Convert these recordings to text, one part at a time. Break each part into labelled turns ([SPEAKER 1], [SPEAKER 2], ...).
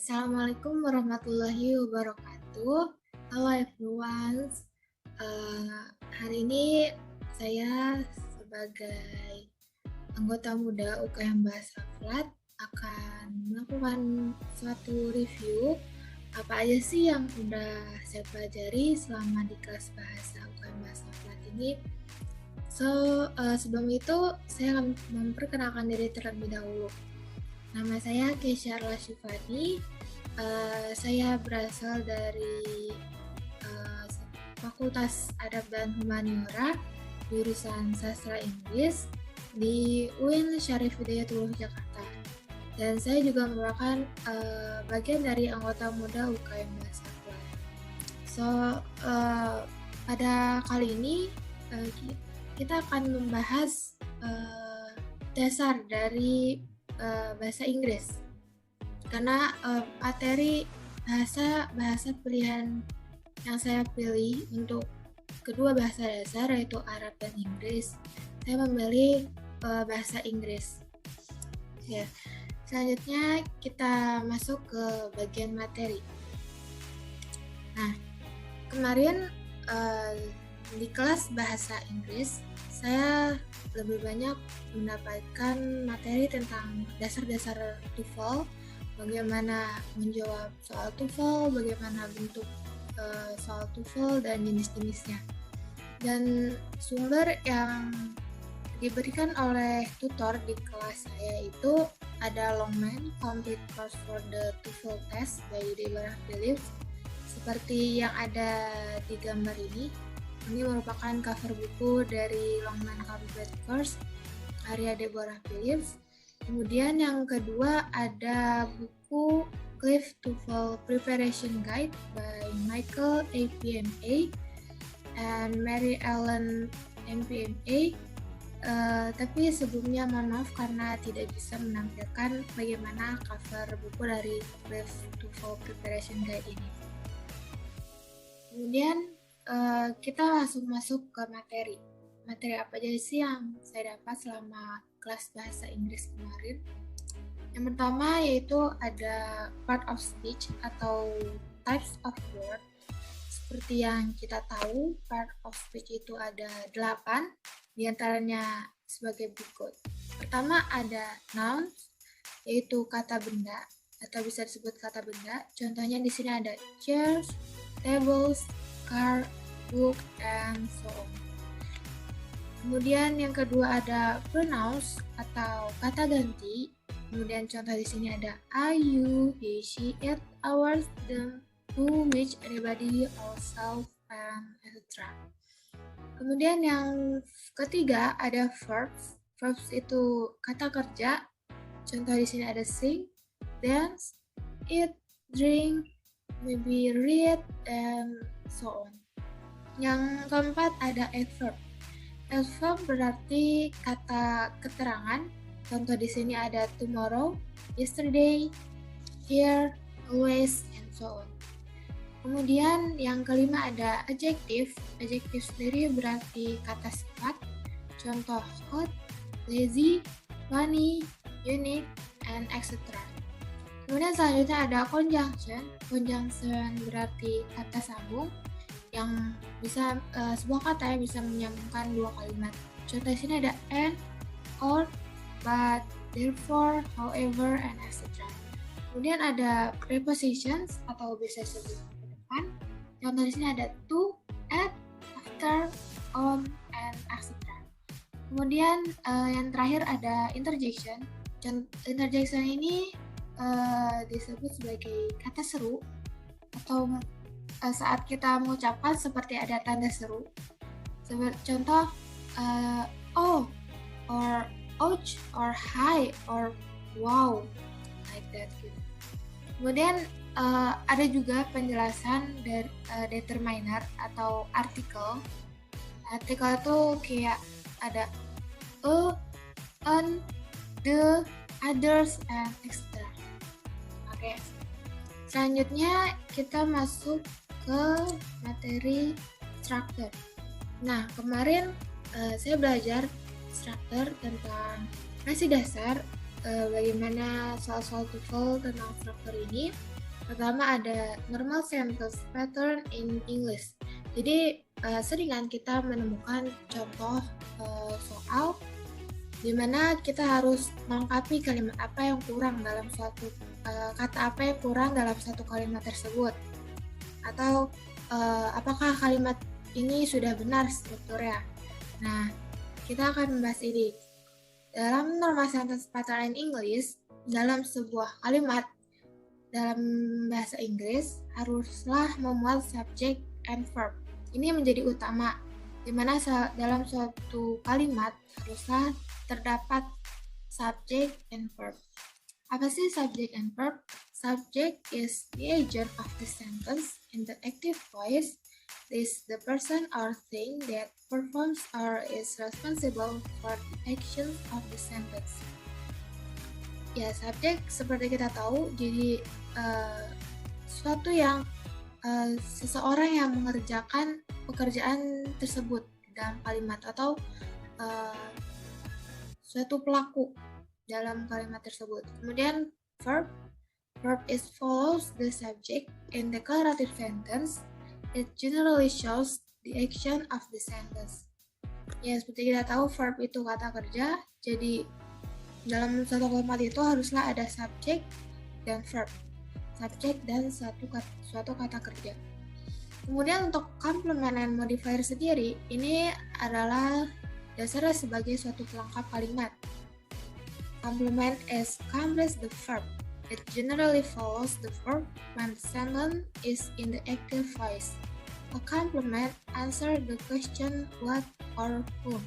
[SPEAKER 1] Assalamualaikum warahmatullahi wabarakatuh. Halo everyone. Hari ini saya sebagai anggota muda UKM Bahasa Flat akan melakukan suatu review apa aja sih yang sudah saya pelajari selama di kelas bahasa UKM Bahasa Flat ini. Sebelum itu saya akan memperkenalkan diri terlebih dahulu. Nama saya Keisha Arla Syufani. Saya berasal dari Fakultas Adab dan Humaniora, jurusan Sastra Inggris di UIN Syarif Hidayatullah Jakarta. Dan saya juga merupakan bagian dari anggota muda UKM Bahasa Flat. Pada kali ini kita akan membahas dasar dari bahasa Inggris, karena materi bahasa pilihan yang saya pilih untuk kedua bahasa dasar yaitu Arab dan Inggris, saya memilih bahasa Inggris. Ya, selanjutnya kita masuk ke bagian materi. Nah, kemarin di kelas bahasa Inggris saya lebih banyak mendapatkan materi tentang dasar-dasar TOEFL, bagaimana menjawab soal TOEFL, bagaimana bentuk soal TOEFL dan jenis-jenisnya. Dan sumber yang diberikan oleh tutor di kelas saya itu ada Longman Complete Course for the TOEFL Test by Deborah Phillips, seperti yang ada di gambar ini. Ini merupakan cover buku dari Longman Complete Course karya Deborah Phillips. Kemudian yang kedua ada buku Cliff TOEFL Preparation Guide by Michael APMA and Mary Ellen MPMA. Tapi sebelumnya mohon maaf karena tidak bisa menampilkan bagaimana cover buku dari Cliff TOEFL Preparation Guide ini. Kemudian kita langsung masuk ke materi. Materi apa aja sih yang saya dapat selama kelas bahasa Inggris kemarin? Yang pertama yaitu ada part of speech atau types of word. Seperti yang kita tahu, part of speech itu ada 8, diantaranya sebagai berikut. Pertama ada nouns, yaitu kata benda atau bisa disebut kata benda. Contohnya di sini ada chairs, tables, car, book, and so on. Kemudian yang kedua ada pronouns atau kata ganti. Kemudian contoh di sini ada I, you, he, she, it, ours, them, who, which, anybody, ourselves, and etc. Kemudian yang ketiga ada verbs. Verbs itu kata kerja. Contoh di sini ada sing, dance, eat, drink, maybe read, and so on. Yang keempat ada adverb. Adverb berarti kata keterangan. Contoh di sini ada tomorrow, yesterday, here, always, and so on. Kemudian yang kelima ada adjective. Adjective sendiri berarti kata sifat. Contoh hot, lazy, funny, unique, and etc. Kemudian selanjutnya ada conjunction. Conjunction berarti kata sambung yang bisa sebuah kata yang bisa menyambungkan dua kalimat. Contoh di sini ada and, or, but, therefore, however, and etc. Kemudian ada prepositions atau bisa disebut ke depan. Contoh di sini ada to, at, after, on, and etc. Kemudian yang terakhir ada interjection. Interjection ini disebut sebagai kata seru atau saat kita mengucapkan seperti ada tanda seru. Contoh oh, or ouch, or hi, or wow, like that gitu. Kemudian ada juga penjelasan dari determiner atau artikel. Artikel itu kayak ada an, the, others, and etc. Oke. Selanjutnya kita masuk ke materi structure. Nah, kemarin saya belajar structure tentang masih dasar bagaimana soal-soal TOEFL tentang struktur ini. Pertama ada normal sentence pattern in English. Jadi seringan kita menemukan contoh soal di mana kita harus melengkapi kalimat apa yang kurang dalam suatu kata apa yang kurang dalam satu kalimat tersebut, atau apakah kalimat ini sudah benar strukturnya. Nah, kita akan membahas ini. Dalam normal sentence pattern in English, dalam sebuah kalimat dalam bahasa Inggris haruslah memuat subject and verb. Ini menjadi utama, di mana dalam suatu kalimat haruslah terdapat subject and verb. Apa sih subject and verb? Subject is the agent of the sentence in the active voice. This the person or thing that performs or is responsible for the actions of the sentence. Ya, subjek seperti kita tahu, jadi suatu yang seseorang yang mengerjakan pekerjaan tersebut dalam kalimat, atau suatu pelaku dalam kalimat tersebut. Kemudian verb is follows the subject in declarative sentence. It generally shows the action of the sentence. Ya, seperti kita tahu, verb itu kata kerja, jadi dalam satu kalimat itu haruslah ada subjek dan verb. Subjek dan suatu kata kerja. Kemudian untuk complement and modifier sendiri, ini adalah dasarnya sebagai suatu pelengkap kalimat. Complement is completes the verb. It generally follows the verb when the sentence is in the active voice. A complement answers the question what or whom.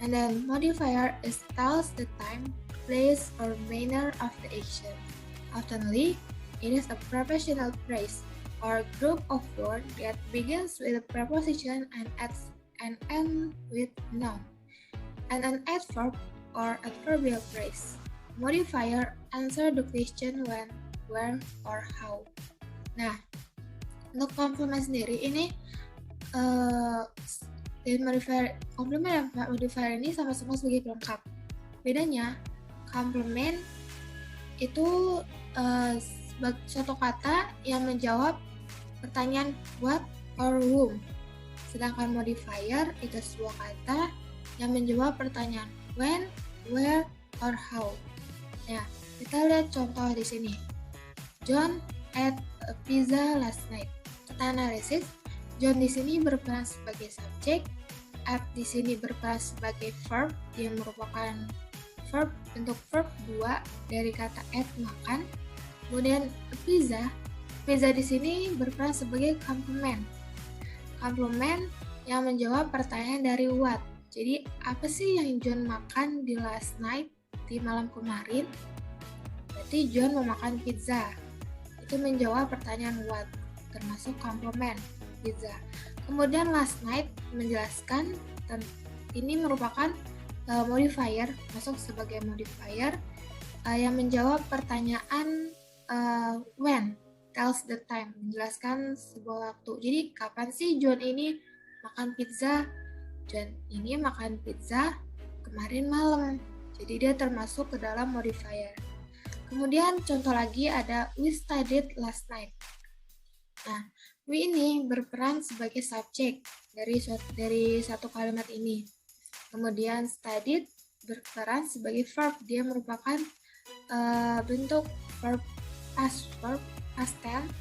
[SPEAKER 1] And then modifier is tells the time, place, or manner of the action. Oftenly, it is a prepositional phrase or group of words that begins with a preposition and ends with noun, and an adverb or adverbial phrase. Modifier answer the question when, where, or how. Nah, untuk complement sendiri ini complement dan modifier ini sama-sama sebagai pelengkap. Bedanya, complement itu suatu kata yang menjawab pertanyaan what or whom. Sedangkan modifier itu sebuah kata yang menjawab pertanyaan when, where, or how. Nah, kita lihat contoh di sini. John ate a pizza last night. Kita analisis. John di sini berperan sebagai subjek, ate di sini berperan sebagai verb yang merupakan verb bentuk verb 2 dari kata ate makan. Kemudian pizza di sini berperan sebagai complement. Complement yang menjawab pertanyaan dari what. Jadi apa sih yang John makan di last night, di malam kemarin? Berarti John memakan pizza. Itu menjawab pertanyaan what, termasuk complement pizza. Kemudian last night menjelaskan, ini merupakan modifier, masuk sebagai modifier yang menjawab pertanyaan when, tells the time, menjelaskan sebuah waktu. Jadi kapan sih John ini makan pizza? John ini makan pizza kemarin malam. Jadi dia termasuk ke dalam modifier. Kemudian contoh lagi ada we studied last night. Nah, we ini berperan sebagai subjek dari satu kalimat ini. Kemudian studied berperan sebagai verb. Dia merupakan bentuk verb past tense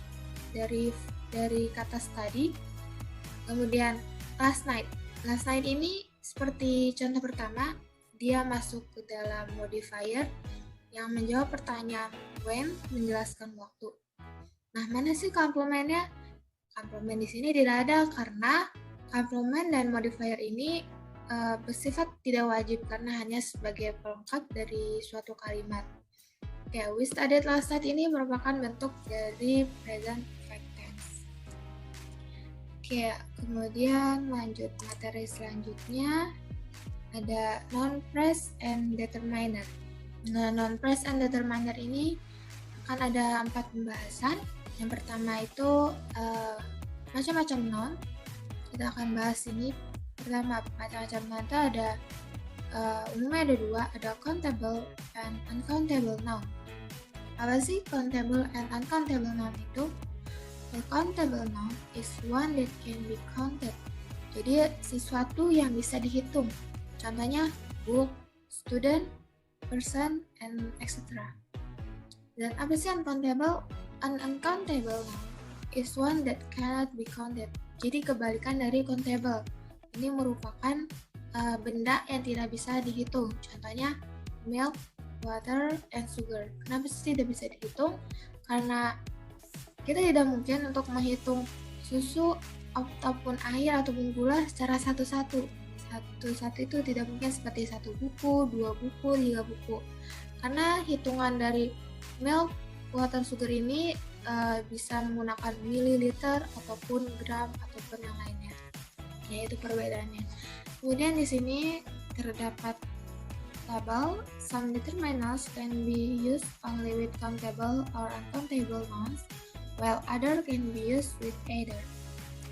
[SPEAKER 1] dari kata study. Kemudian last night ini seperti contoh pertama, dia masuk ke dalam modifier yang menjawab pertanyaan when, menjelaskan waktu. Nah, mana sih complementnya? Complement di sini tidak ada karena complement dan modifier ini bersifat tidak wajib karena hanya sebagai pelengkap dari suatu kalimat. Oke, we studied last night ini merupakan bentuk dari present perfect tense. Oke, kemudian lanjut materi selanjutnya ada noun phrase and determiner. Nah, noun phrase and determiner ini akan ada 4 pembahasan. Yang pertama itu macam-macam noun. Kita akan bahas ini. Pertama, macam-macam noun itu ada umumnya ada 2, ada countable and uncountable noun. Apa sih countable and uncountable noun itu? A countable noun is one that can be counted. Jadi sesuatu yang bisa dihitung. Contohnya book, student, person, and etc. Dan apa sih uncountable? An uncountable noun is one that cannot be counted. Jadi kebalikan dari countable. Ini merupakan benda yang tidak bisa dihitung. Contohnya milk, water, and sugar. Kenapa sih tidak bisa dihitung? Karena kita tidak mungkin untuk menghitung susu ataupun air ataupun gula secara satu-satu. Satu-satu itu tidak mungkin seperti 1 buku, 2 buku, 3 buku. Karena hitungan dari milk, water, sugar ini bisa menggunakan mililiter ataupun gram ataupun yang lainnya. Ya, itu perbedaannya. Kemudian di sini terdapat tabel. Some determinants can be used only with countable or uncountable nouns, while other can be used with either.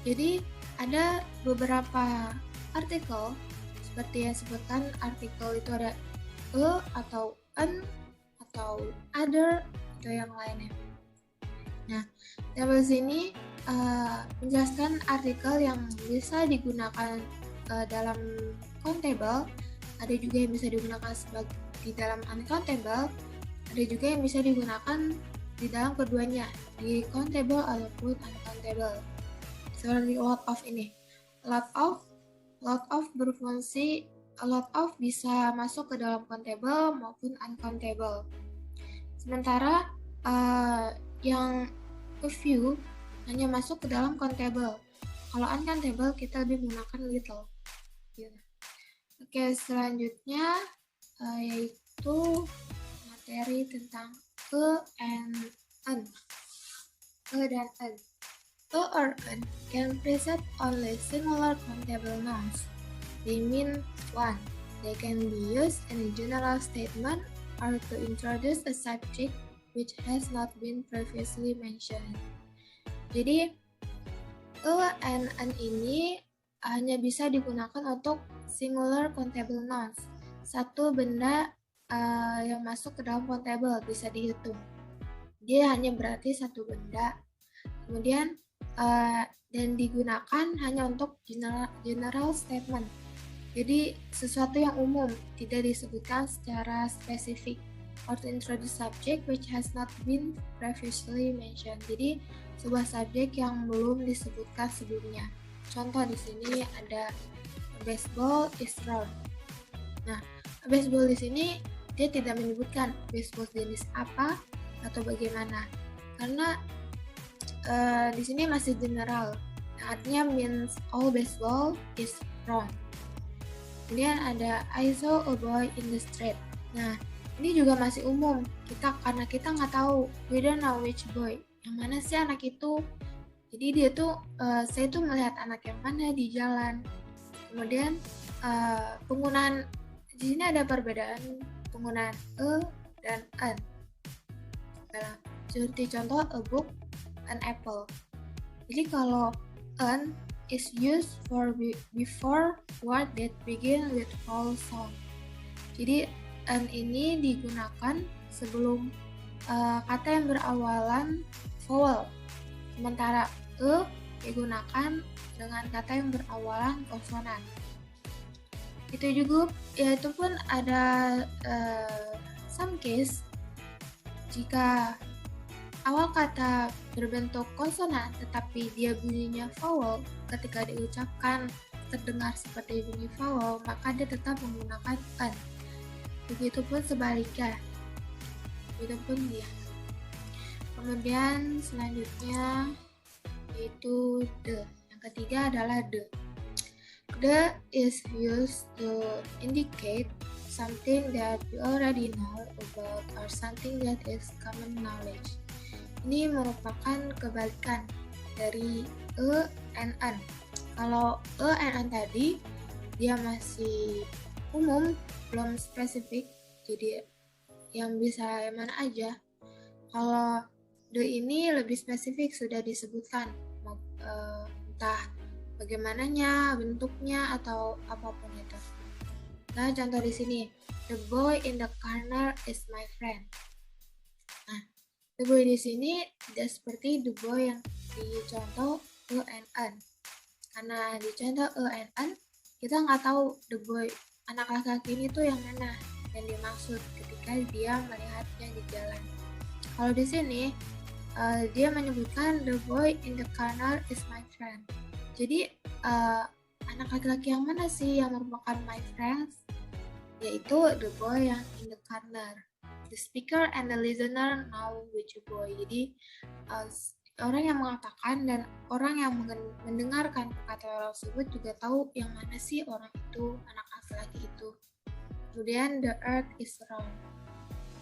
[SPEAKER 1] Jadi ada beberapa artikel seperti yang sebutkan artikel itu ada atau an atau other atau yang lainnya. Nah, tabel sini menjelaskan artikel yang bisa digunakan dalam countable, ada juga yang bisa digunakan di dalam uncountable, ada juga yang bisa digunakan di dalam keduanya, di countable ataupun uncountable. Seperti lot of ini. Lot of berfungsi, lot of bisa masuk ke dalam countable maupun uncountable. Sementara yang a few hanya masuk ke dalam countable. Kalau uncountable kita lebih menggunakan little. Oke, selanjutnya yaitu materi tentang and an. Dan an. Or an can present only singular countable nouns. They mean one. They can be used in a general statement or to introduce a subject which has not been previously mentioned. Jadi, and an ini hanya bisa digunakan untuk singular countable nouns. Satu benda yang masuk ke dalam countable bisa dihitung. Dia hanya berarti satu benda. Kemudian dan digunakan hanya untuk general statement. Jadi sesuatu yang umum, tidak disebutkan secara spesifik. Or to introduce subject which has not been previously mentioned. Jadi sebuah subjek yang belum disebutkan sebelumnya. Contoh di sini ada baseball is round. Nah, baseball di sini dia tidak menyebutkan baseball jenis apa atau bagaimana, karena di sini masih general. Artinya means all baseball is round. Kemudian ada I saw a boy in the street. Nah, ini juga masih umum. Karena kita nggak tahu, we don't know which boy. Yang mana sih anak itu? Jadi dia tuh, saya tuh melihat anak yang mana di jalan. Kemudian penggunaan di sini ada perbedaan penggunaan dan an. Seperti contoh a book, an apple. Jadi kalau an is used for before word that begin with vowel sound. Jadi an ini digunakan sebelum kata yang berawalan vowel. Sementara digunakan dengan kata yang berawalan konsonan. Itu pun ada some case jika awal kata berbentuk konsonan tetapi dia bunyinya vowel, ketika diucapkan terdengar seperti bunyi vowel, maka dia tetap menggunakan an. Begitupun sebaliknya. Begitupun dia. Kemudian selanjutnya yaitu the. Yang ketiga adalah the. The is used to indicate something that you already know about or something that is common knowledge. Ini merupakan kebalikan dari and an. Kalau and an tadi dia masih umum, belum spesifik, jadi yang bisa yang mana aja. Kalau the ini lebih spesifik, sudah disebutkan entah bagaimananya, bentuknya atau apapun itu. Nah, contoh di sini, the boy in the corner is my friend. Nah, The boy di sini tidak seperti the boy yang di contoh e and an. Karena di contoh e and an, kita nggak tahu the boy anak laki-laki ini tuh yang mana yang dimaksud ketika dia melihatnya di jalan. Kalau di sini dia menyebutkan the boy in the corner is my friend. Jadi anak laki-laki yang mana sih yang merupakan my friends? Yaitu the boy yang in the corner. The speaker and the listener know which boy. Jadi orang yang mengatakan dan orang yang mendengarkan kata tersebut juga tahu yang mana sih orang itu, anak laki-laki itu. Kemudian the earth is round.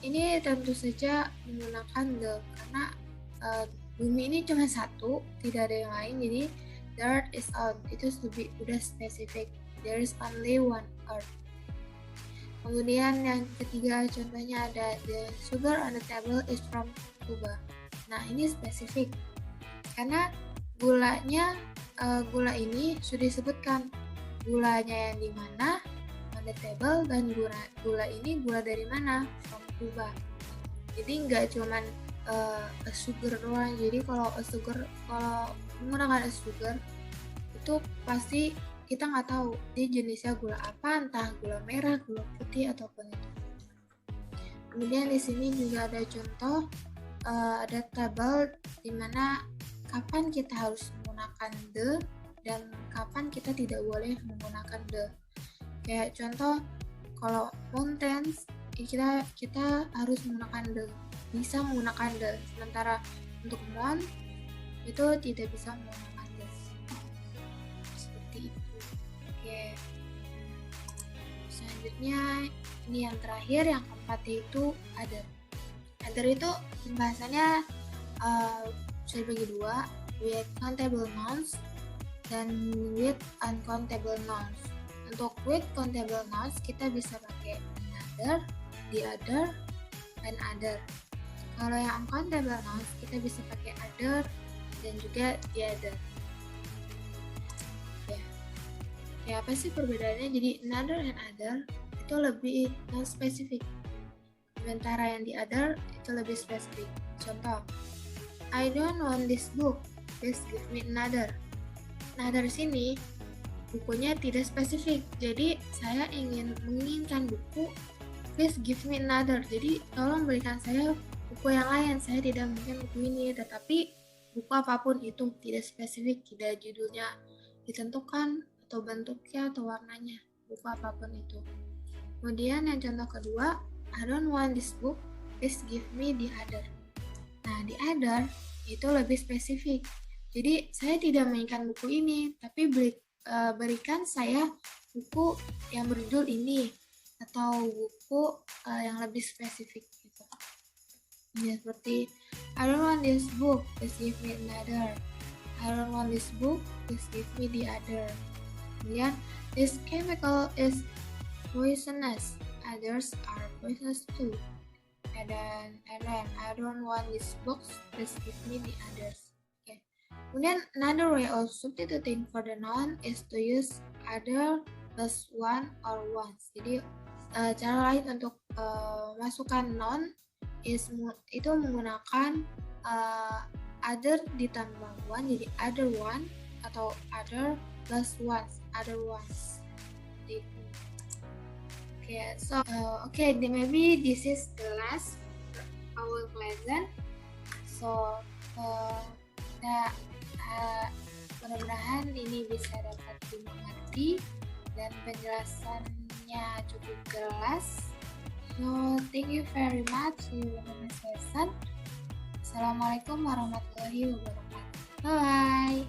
[SPEAKER 1] Ini tentu saja menggunakan the karena bumi ini cuma satu, tidak ada yang lain. Jadi the earth is round itu udah spesifik. There is only one earth. Kemudian yang ketiga contohnya ada the sugar on the table is from Cuba. Nah ini spesifik karena gula ini sudah disebutkan gulanya yang di mana on the table dan gula ini gula dari mana from Cuba. Jadi nggak cuman a sugar doang. Jadi kalau menggunakan a sugar itu pasti kita nggak tahu dia jenisnya gula apa, entah gula merah, gula putih ataupun itu. Kemudian di sini juga ada contoh, ada tabel di mana kapan kita harus menggunakan the dan kapan kita tidak boleh menggunakan the. Kayak contoh, kalau mountains kita harus menggunakan the, bisa menggunakan the. Sementara untuk mount itu tidak bisa menggunakan the. Seperti itu. Oke. Selanjutnya ini yang terakhir, yang keempat yaitu other. Other itu pembahasannya bisa dibagi dua, with countable nouns dan with uncountable nouns. Untuk with countable nouns kita bisa pakai another, the other, and other. Kalau yang uncountable nouns kita bisa pakai other dan juga the other. Ya apa sih perbedaannya? Jadi another and other itu lebih non-spesifik, sementara yang di other itu lebih spesifik. Contoh, I don't want this book, please give me another. Another sini bukunya tidak spesifik, jadi saya menginginkan buku, please give me another. Jadi tolong berikan saya buku yang lain, saya tidak mungkin buku ini. Tetapi buku apapun itu tidak spesifik, tidak judulnya ditentukan atau bentuknya atau warnanya, buku apapun itu. Kemudian yang contoh kedua, I don't want this book, please give me the other. Nah, the other itu lebih spesifik. Jadi saya tidak menginginkan buku ini, tapi berikan saya buku yang berjudul ini atau buku yang lebih spesifik gitu. Ya, seperti I don't want this book, please give me another. I don't want this book, please give me the other. Kemudian, this chemical is poisonous, others are poisonous too. And then I don't want this box, please give me the others. Okay. Kemudian another way of substituting for the noun is to use other plus one or ones. Jadi cara lain untuk masukkan noun itu menggunakan other ditambah one, jadi other one atau other plus ones, other ones. Okay, so maybe this is the last our lesson. So mudah-mudahan ini bisa dapat dimengerti dan penjelasannya cukup jelas. So thank you very much for the lesson. Assalamualaikum warahmatullahi wabarakatuh. Bye.